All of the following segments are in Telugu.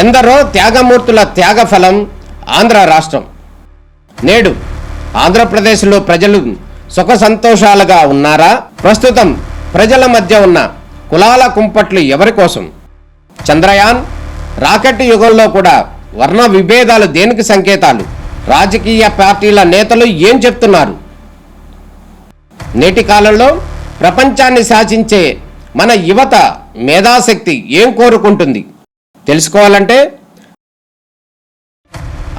ఎందరో త్యాగమూర్తుల త్యాగఫలం ఆంధ్ర రాష్ట్రం. నేడు ఆంధ్రప్రదేశ్లో ప్రజలు సుఖ సంతోషాలుగా ఉన్నారా? ప్రస్తుతం ప్రజల మధ్య ఉన్న కులాల కుంపట్లు ఎవరి కోసం? చంద్రయాన్ రాకెట్ యుగంలో కూడా వర్ణ విభేదాలు దేనికి సంకేతాలు? రాజకీయ పార్టీల నేతలు ఏం చెప్తున్నారు? నేటి కాలంలో ప్రపంచాన్ని శాసించే మన యువత మేధాశక్తి ఏం కోరుకుంటుంది? తెలుసుకోవాలంటే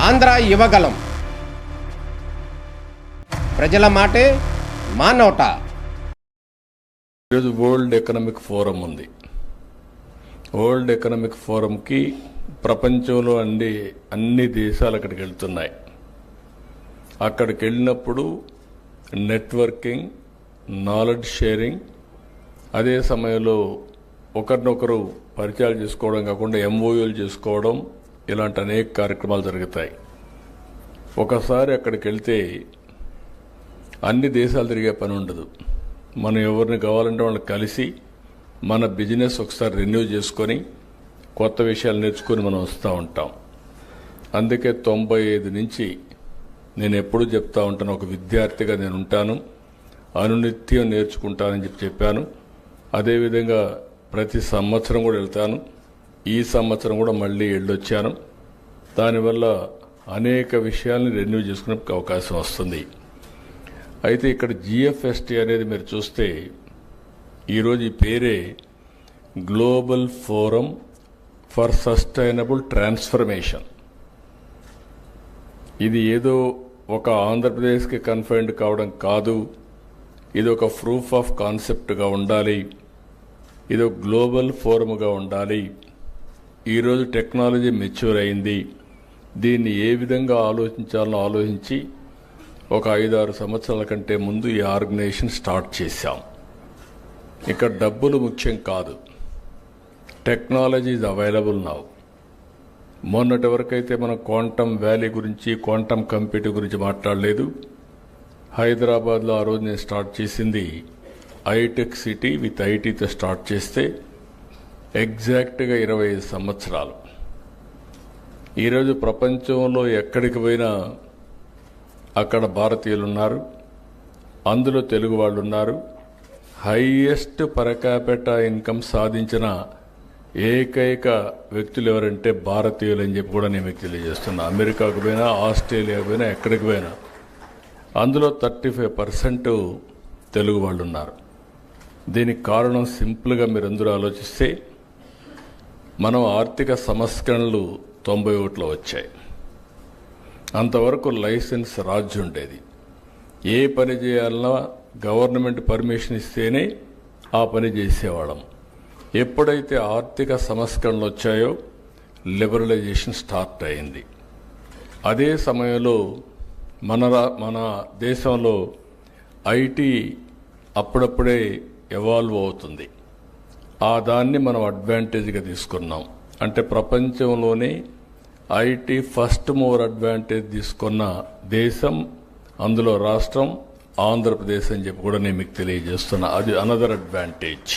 ఆంధ్ర యువగలం. ప్రజల మాటే మా నోట. ఈరోజు వరల్డ్ ఎకనామిక్ ఫోరం ఉంది. వరల్డ్ ఎకనామిక్ ఫోరంకి ప్రపంచంలో అన్ని దేశాలు అక్కడికి వెళ్తున్నాయి. అక్కడికి వెళ్ళినప్పుడు నెట్వర్కింగ్, నాలెడ్జ్ షేరింగ్, అదే సమయంలో ఒకరినొకరు పరిచయాలు చేసుకోవడం కాకుండా ఎంఓయూలు చేసుకోవడం, ఇలాంటి అనేక కార్యక్రమాలు జరుగుతాయి. ఒకసారి అక్కడికి వెళ్తే అన్ని దేశాలు తిరిగే పని ఉండదు. మనం ఎవరిని కావాలంటే వాళ్ళని కలిసి మన బిజినెస్ ఒకసారి రెన్యూ చేసుకొని కొత్త విషయాలు నేర్చుకొని మనం వస్తూ ఉంటాం. అందుకే 95 నుంచి నేను ఎప్పుడూ చెప్తా ఉంటాను, ఒక విద్యార్థిగా నేను ఉంటాను, అనునిత్యం నేర్చుకుంటానని చెప్పాను. అదేవిధంగా ప్రతి సంవత్సరం కూడా వెళ్తాను. ఈ సంవత్సరం కూడా మళ్ళీ వెళ్ళొచ్చాను. దానివల్ల అనేక విషయాల్ని రెన్యూ చేసుకునే అవకాశం వస్తుంది. అయితే ఇక్కడ జిఎఫ్ఎస్టీ అనేది మీరు చూస్తే ఈరోజు ఈ పేరే global forum for sustainable transformation. ఇది ఏదో ఒక ఆంధ్రప్రదేశ్కి కన్ఫైన్డ్ కావడం కాదు. ఇది ఒక ప్రూఫ్ ఆఫ్ కాన్సెప్ట్గా ఉండాలి. ఇది ఒక గ్లోబల్ ఫోరమ్గా ఉండాలి. ఈరోజు టెక్నాలజీ మెచ్యూర్ అయింది. దీన్ని ఏ విధంగా ఆలోచించాలో ఆలోచించి ఒక 5-6 సంవత్సరాల కంటే ముందు ఈ ఆర్గనైజేషన్ స్టార్ట్ చేశాం. ఇక్కడ డబ్బులు ముఖ్యం కాదు, టెక్నాలజీ ఈజ్ అవైలబుల్ నౌ. మొన్నటి వరకైతే మనం క్వాంటమ్ వ్యాలీ గురించి, క్వాంటమ్ కంప్యూటర్ గురించి మాట్లాడలేదు. హైదరాబాద్లో ఆ రోజు నేను స్టార్ట్ చేసింది ఐటెక్ సిటీ విత్ ఐటీతో స్టార్ట్ చేస్తే ఎగ్జాక్ట్గా 25 సంవత్సరాలు. ఈరోజు ప్రపంచంలో ఎక్కడికి పోయినా అక్కడ భారతీయులు ఉన్నారు, అందులో తెలుగు వాళ్ళు ఉన్నారు. హైయెస్ట్ పర్ క్యాపిటా ఇన్కమ్ సాధించిన ఏకైక వ్యక్తులు ఎవరంటే భారతీయులు అని చెప్పి కూడా నేను మీకు తెలియజేస్తున్నా. అమెరికాకు పోయినా, ఆస్ట్రేలియాకు పోయినా, ఎక్కడికి పోయినా అందులో 35% తెలుగు వాళ్ళు ఉన్నారు. దీనికి కారణం సింపుల్గా మీరు అందరూ ఆలోచిస్తే, మనం ఆర్థిక సంస్కరణలు 91లో వచ్చాయి. అంతవరకు లైసెన్స్ రాజ్యం ఉండేది. ఏ పని చేయాలన్నా గవర్నమెంట్ పర్మిషన్ ఇస్తేనే ఆ పని చేసేవాళ్ళం. ఎప్పుడైతే ఆర్థిక సంస్కరణలు వచ్చాయో లిబరలైజేషన్ స్టార్ట్ అయింది. అదే సమయంలో మన దేశంలో ఐటీ అప్పుడప్పుడే ఎవాల్వ్ అవుతుంది. దాన్ని మనం అడ్వాంటేజ్గా తీసుకున్నాం. అంటే ప్రపంచంలోనే ఐటీ ఫస్ట్ మూవర్ అడ్వాంటేజ్ తీసుకున్న దేశం, అందులో రాష్ట్రం ఆంధ్రప్రదేశ్ అని చెప్పి కూడా నేను మీకు తెలియజేస్తున్నా. అది అనదర్ అడ్వాంటేజ్.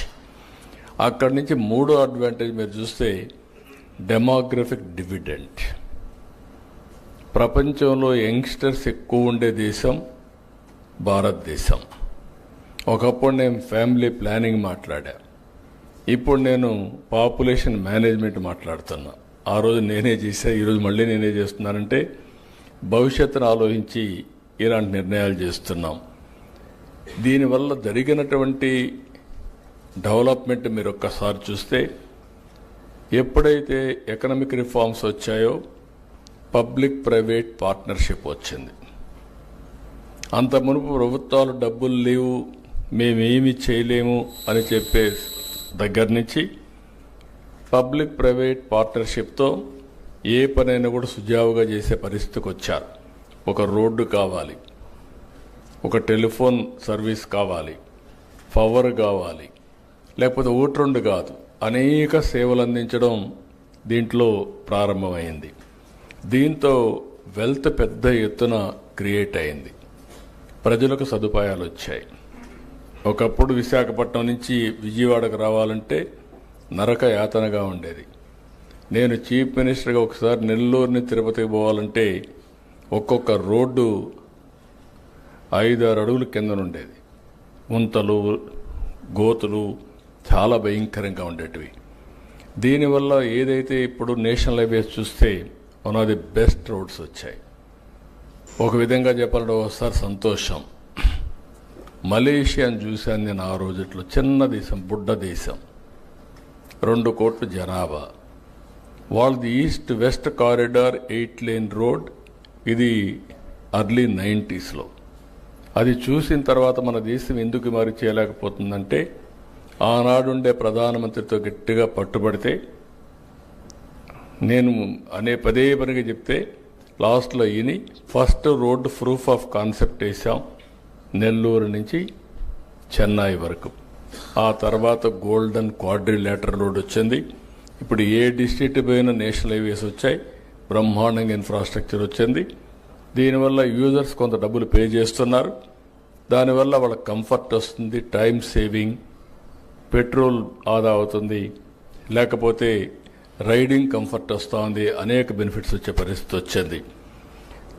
అక్కడి నుంచి 3వ అడ్వాంటేజ్ మీరు చూస్తే డెమోగ్రఫిక్ డివిడెంట్. ప్రపంచంలో యంగ్స్టర్స్ ఎక్కువ ఉండే దేశం భారతదేశం. ఒకప్పుడు నేను ఫ్యామిలీ ప్లానింగ్ మాట్లాడా, ఇప్పుడు నేను పాపులేషన్ మేనేజ్మెంట్ మాట్లాడుతున్నా. ఆ రోజు నేనే చేశా, ఈరోజు మళ్ళీ నేనే చేస్తున్నానంటే భవిష్యత్తును ఆలోచించి ఇలాంటి నిర్ణయాలు చేస్తున్నాం. దీనివల్ల జరిగినటువంటి డెవలప్మెంట్ మీరు ఒక్కసారి చూస్తే, ఎప్పుడైతే ఎకనామిక్ రిఫార్మ్స్ వచ్చాయో పబ్లిక్ ప్రైవేట్ పార్ట్నర్షిప్ వచ్చింది. అంత మునుపు ప్రభుత్వాలు డబ్బులు లేవు, మేమేమి చేయలేము అని చెప్పే దగ్గర నుంచి పబ్లిక్ ప్రైవేట్ పార్ట్నర్షిప్తో ఏ పనైనా కూడా సుజావుగా చేసే పరిస్థితికి వచ్చారు. ఒక రోడ్డు కావాలి, ఒక టెలిఫోన్ సర్వీస్ కావాలి, పవర్ కావాలి, లేకపోతే ఓటు కాదు, అనేక సేవలు అందించడం దీంట్లో ప్రారంభమైంది. దీంతో వెల్త్ పెద్ద ఎత్తున క్రియేట్ అయింది. ప్రజలకు సదుపాయాలు వచ్చాయి. ఒకప్పుడు విశాఖపట్నం నుంచి విజయవాడకు రావాలంటే నరక యాతనగా ఉండేది. నేను చీఫ్ మినిస్టర్గా ఒకసారి నెల్లూరుని తిరుపతికి పోవాలంటే ఒక్కొక్క రోడ్డు 5-6 అడుగుల కింద ఉండేది. గుంతలు, గోతులు చాలా భయంకరంగా ఉండేటివి. దీనివల్ల ఏదైతే ఇప్పుడు నేషనల్ హైవేస్ చూస్తే one of the best roads వచ్చాయి. ఒక విధంగా చెప్పాలంటే ఒకసారి సంతోషం. మలేషియాని చూశాను నేను ఆ రోజుట్లో. చిన్న దేశం, బుడ్డ దేశం, 2 కోట్ల జనాభా. వాళ్ళది east west corridor 8 lane road. ఇది అర్లీ 90s. అది చూసిన తర్వాత మన దేశం ఎందుకు మరి చేయలేకపోతుందంటే ఆనాడుండే ప్రధానమంత్రితో గట్టిగా పట్టుబడితే, నేను పదే పనిగా చెప్తే లాస్ట్లో ఈయన first road proof of concept వేసాం నెల్లూరు నుంచి చెన్నై వరకు. ఆ తర్వాత గోల్డెన్ క్వాడ్రిలేటరల్ రోడ్ వచ్చింది. ఇప్పుడు ఏ డిస్ట్రిక్ట్ పోయిన నేషనల్ హైవేస్ వచ్చాయి, బ్రహ్మాండంగా ఇన్ఫ్రాస్ట్రక్చర్ వచ్చింది. దీనివల్ల యూజర్స్ కొంత డబ్బులు పే చేస్తున్నారు. దానివల్ల వాళ్ళకి కంఫర్ట్ వస్తుంది, టైం సేవింగ్, పెట్రోల్ ఆదా అవుతుంది, లేకపోతే రైడింగ్ కంఫర్ట్ వస్తూ ఉంది, అనేక బెనిఫిట్స్ వచ్చే పరిస్థితి వచ్చింది.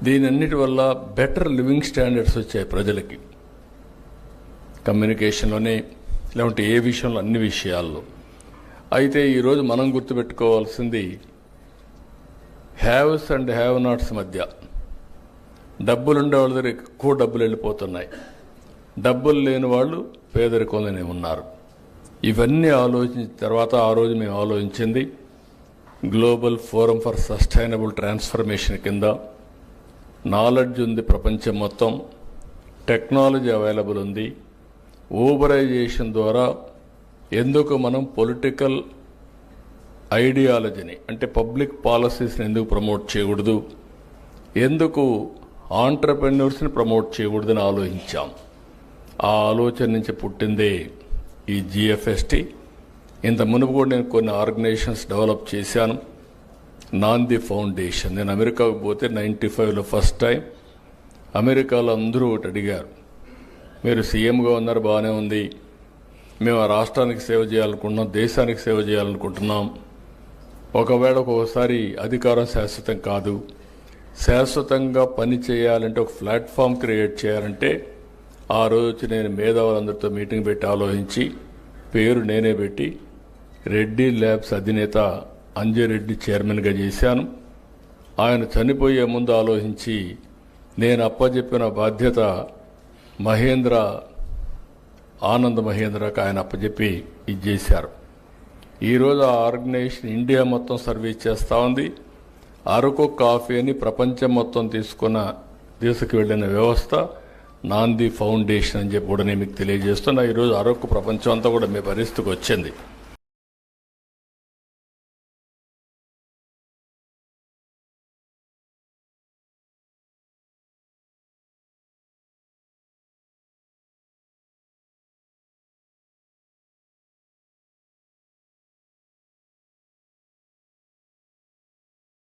దీనన్నిటి వల్ల బెటర్ లివింగ్ స్టాండర్డ్స్ వచ్చాయి ప్రజలకి, కమ్యూనికేషన్లోనే లేకుంటే ఏ విషయంలో, అన్ని విషయాల్లో. అయితే ఈరోజు మనం గుర్తుపెట్టుకోవాల్సింది హ్యావ్స్ అండ్ హ్యావ్ నాట్స్ మధ్య. డబ్బులుండే వాళ్ళ దగ్గర ఎక్కువ డబ్బులు వెళ్ళిపోతున్నాయి, డబ్బులు లేని వాళ్ళు పేదరికంలోనే ఉన్నారు. ఇవన్నీ ఆలోచించిన తర్వాత ఆ రోజు మేము ఆలోచించింది global forum for sustainable transformation కింద. నాలెడ్జ్ ఉంది ప్రపంచం మొత్తం, టెక్నాలజీ అవైలబుల్ ఉంది. ఊబరైజేషన్ ద్వారా ఎందుకు మనం పొలిటికల్ ఐడియాలజీని, అంటే పబ్లిక్ పాలసీస్ని ఎందుకు ప్రమోట్ చేయకూడదు, ఎందుకు ఆంటర్ప్రెన్యూర్స్ని ప్రమోట్ చేయకూడదని ఆలోచించాం. ఆ ఆలోచన నుంచి పుట్టిందే ఈ GFST. ఇంత మునుపు కూడా నేను కొన్ని ఆర్గనైజేషన్స్ డెవలప్ చేశాను. నాంది ఫౌండేషన్. నేను అమెరికాకు పోతే 95లో ఫస్ట్ టైం అమెరికాలో అందరూ ఒకటి అడిగారు, మీరు సీఎంగా ఉన్నారు, బాగానే ఉంది, మేము ఆ రాష్ట్రానికి సేవ చేయాలనుకుంటున్నాం, దేశానికి సేవ చేయాలనుకుంటున్నాం. ఒకవేళ ఒక్కొక్కసారి అధికారం శాశ్వతం కాదు, శాశ్వతంగా పని చేయాలంటే ఒక ప్లాట్ఫామ్ క్రియేట్ చేయాలంటే ఆ రోజు నేను మేధావులందరితో మీటింగ్ పెట్టి ఆలోచించి పేరు నేనే పెట్టి రెడ్డి ల్యాబ్స్ అధినేత అంజయ్ రెడ్డి చైర్మన్గా చేశాను. ఆయన చనిపోయే ముందు ఆలోచించి నేను అప్పచెప్పిన బాధ్యత ఆనంద్ మహేంద్రకు ఆయన అప్పచెప్పి ఇది చేశారు. ఈరోజు ఆ ఆర్గనైజేషన్ ఇండియా మొత్తం సర్వీస్ చేస్తూ ఉంది. అరకు కాఫీని ప్రపంచం మొత్తం తీసుకువెళ్ళిన వ్యవస్థ నాంది ఫౌండేషన్ అని చెప్పి కూడా నేను మీకు తెలియజేస్తున్నా. ఈరోజు అరకు ప్రపంచం అంతా కూడా మీ పరిస్థితికి వచ్చింది.